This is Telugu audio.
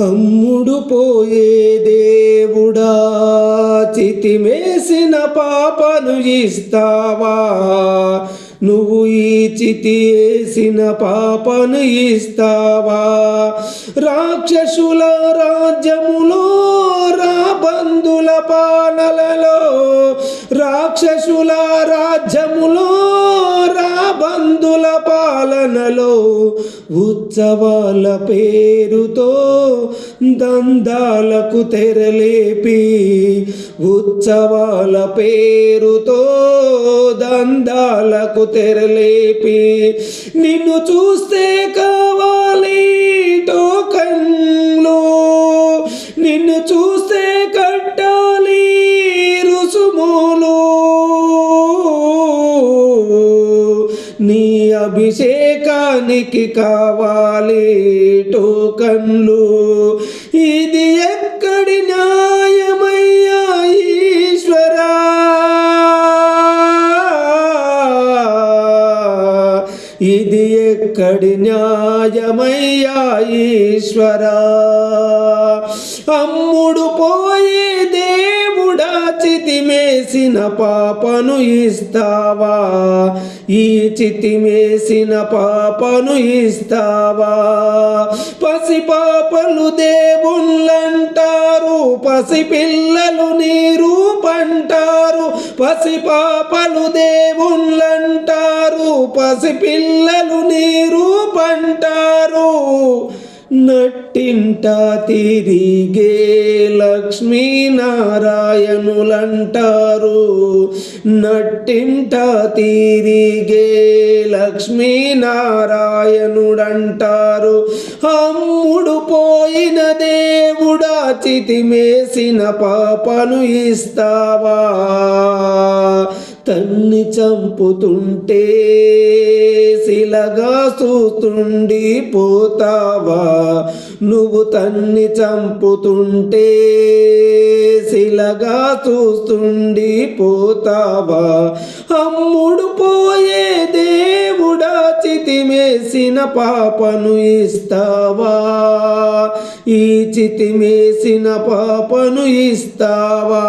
అమ్ముడు పోయే దేవుడా, చితిమేసిన పాపను ఇస్తావా? నువ్వు ఈ చితి వేసిన పాపను ఇస్తావా? రాక్షసుల రాజ్యములో రాబందుల పాలనలో, రాక్షసుల రాజ్యములో రాబందుల పాలనలో ఉత్సవాల పేరుతో దందాలకు తెరలేపి, ఉత్సవాల పేరుతో దందాలకు తెరలేపి, నిన్ను చూస్తే కావాలి టోకన్లు, నిన్ను చూస్తే కట్టాలి రుసుములు, నీ అభిషేకానికి కావాలి టోకన్లు. ఇది ఎక్కడి న్యాయమయ్యా ఈశ్వరా? ఇది ఎక్కడి న్యాయమయ్యా ఈశ్వరా? అమ్ముడు పోయే దేవుడా, చితిమేసిన పాపను ఇస్తావా? ఈ చితిమేసిన పాపను ఇస్తావా? పసిపాపలు దేవుళ్ళంటారు, పసిపిల్లలు నీ రూపంటారు. పసిపాపలు దేవుళ్ళంటారు, పసిపిల్లలు నీ రూపంటారు. నట్టింట తిరిగే లక్ష్మీనారాయణులంటారు, నట్టింట తిరిగే లక్ష్మీనారాయణుడంటారు. అమ్ముడు పోయిన దేవుడా, చితిమేసిన పాపను ఇస్తావా? తన్ని చంపుతుంటే శిలగా చూస్తుండి పోతావా? నువ్వు తన్ని చంపుతుంటే శిలగా చూస్తుండి పోతావా? అమ్ముడు పోయే దేవుడా, చితిమేసిన పాపను ఇస్తావా? ఈ చితిమేసిన పాపను ఇస్తావా?